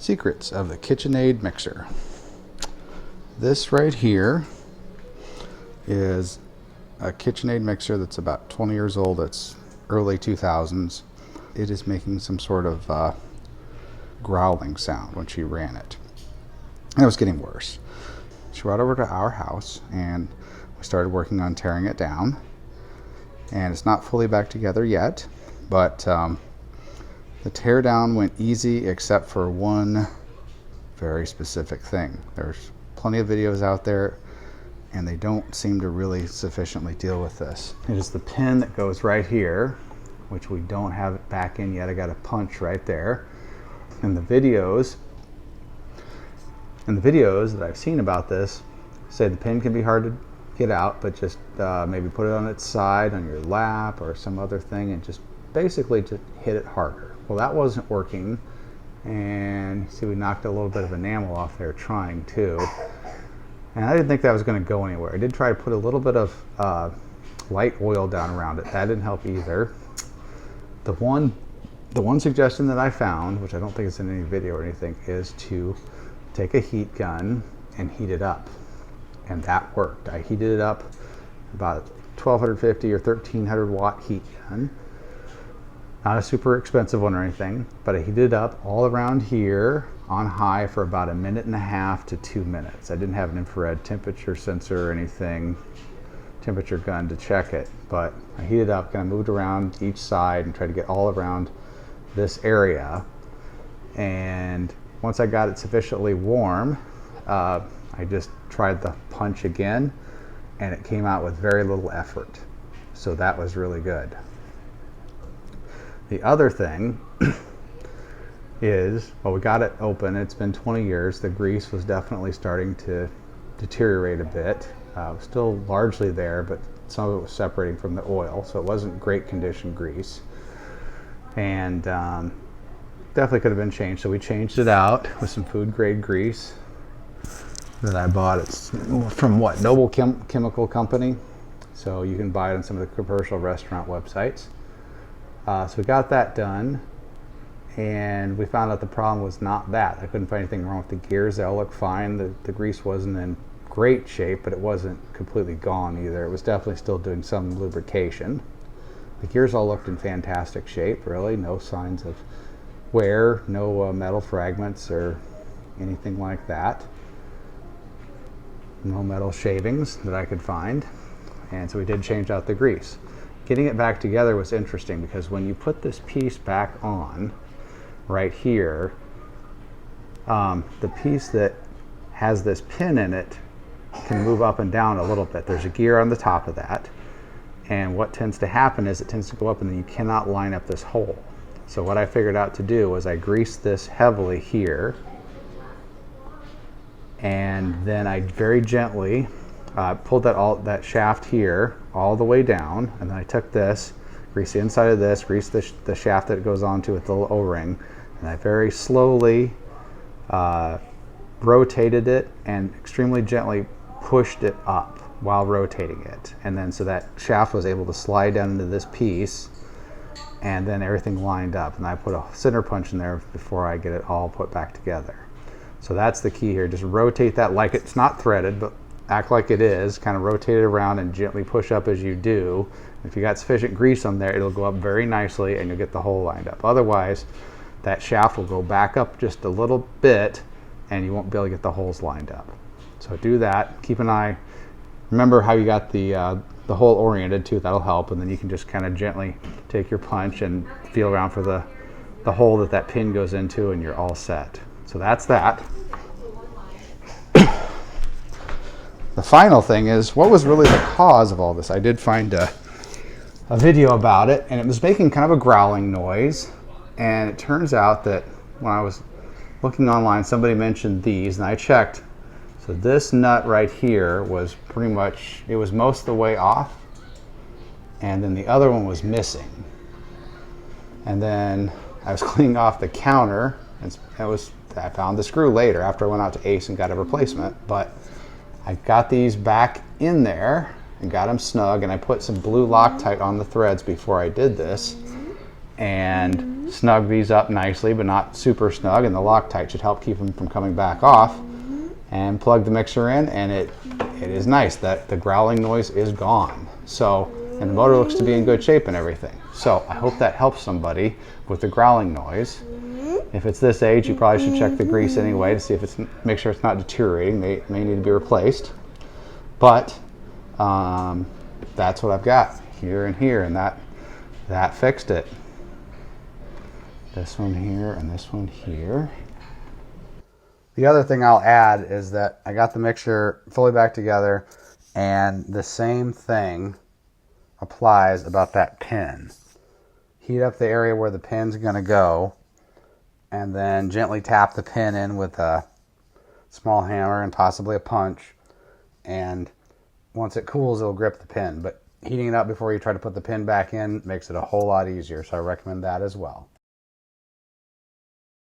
Secrets of the Kitchenaid mixer. This right here is a Kitchenaid mixer that's about 20 years old. It's early 2000s. It is making some sort of growling sound when she ran it. And it was getting worse. She brought it over to our house and we started working on tearing it down. And it's not fully back together yet, but the tear down went easy except for one very specific thing. There's plenty of videos out there and they don't seem to really sufficiently deal with this. It is the pin that goes right here, which we don't have it back in yet. I got a punch right there. And the videos that I've seen about this say the pin can be hard to get out, but just maybe put it on its side on your lap or some other thing and just basically just hit it harder. Well, that wasn't working, and see, we knocked a little bit of enamel off there trying to, and I didn't think that was going to go anywhere. I did try to put a little bit of light oil down around it. That didn't help either. The one suggestion that I found, which I don't think is in any video or anything, is to take a heat gun and heat it up, and that worked. I heated it up about 1250 or 1300 watt heat gun. Not a super expensive one or anything, but I heated it up all around here on high for about 1.5 minutes to 2 minutes. I didn't have an infrared temperature sensor or anything, temperature gun to check it, but I heated up, kind of moved around each side and tried to get all around this area. And once I got it sufficiently warm, I just tried the punch again and it came out with very little effort. So that was really good. The other thing is, well, we got it open. It's been 20 years. The grease was definitely starting to deteriorate a bit. It was still largely there, but some of it was separating from the oil, so it wasn't great condition grease. And definitely could have been changed, so we changed it out with some food grade grease that I bought. It's from what, Noble Chemical Company, so you can buy it on some of the commercial restaurant websites. So we got that done, and we found out the problem was not that. I couldn't find anything wrong with the gears. They all looked fine. The grease wasn't in great shape, but it wasn't completely gone either. It was definitely still doing some lubrication. The gears all looked in fantastic shape, really. No signs of wear, no metal fragments or anything like that. No metal shavings that I could find. And so we did change out the grease. Getting it back together was interesting because when you put this piece back on right here, the piece that has this pin in it can move up and down a little bit. There's a gear on the top of that, and what tends to happen is it tends to go up and then you cannot line up this hole. So what I figured out to do was I greased this heavily here, and then I very gently pulled that shaft here all the way down, and then I took this, greased the inside of this, greased the shaft that it goes onto with the little O-ring, and I very slowly rotated it and extremely gently pushed it up while rotating it. And then so that shaft was able to slide down into this piece, and then everything lined up. And I put a center punch in there before I get it all put back together. So that's the key here. Just rotate that like it's not threaded, but act like it is. Kind of rotate it around and gently push up as you do. If you got sufficient grease on there, it'll go up very nicely and you'll get the hole lined up. Otherwise, that shaft will go back up just a little bit and you won't be able to get the holes lined up. So do that. Keep an eye. Remember how you got the hole oriented too. That'll help. And then you can just kind of gently take your punch and feel around for the hole that pin goes into, and you're all set. So that's that. The final thing is, what was really the cause of all this? I did find a video about it, and it was making kind of a growling noise. And it turns out that when I was looking online, somebody mentioned these, and I checked. So this nut right here was pretty much, it was most of the way off, and then the other one was missing. And then I was cleaning off the counter, and I found the screw later after I went out to Ace and got a replacement, but I got these back in there and got them snug, and I put some blue Loctite on the threads before I did this, and snug these up nicely, but not super snug, and the Loctite should help keep them from coming back off. And plug the mixer in, and it is nice that the growling noise is gone. So, and the motor looks to be in good shape and everything. So I hope that helps somebody with the growling noise. If it's this age, you probably should check the grease anyway to see if it's, make sure it's not deteriorating. They may need to be replaced. But that's what I've got here and here, and that fixed it. This one here and this one here. The other thing I'll add is that I got the mixture fully back together, and the same thing applies about that pin. Heat up the area where the pin's going to go, and then gently tap the pin in with a small hammer and possibly a punch, and once it cools, it'll grip the pin. But heating it up before you try to put the pin back in makes it a whole lot easier, so I recommend that as well.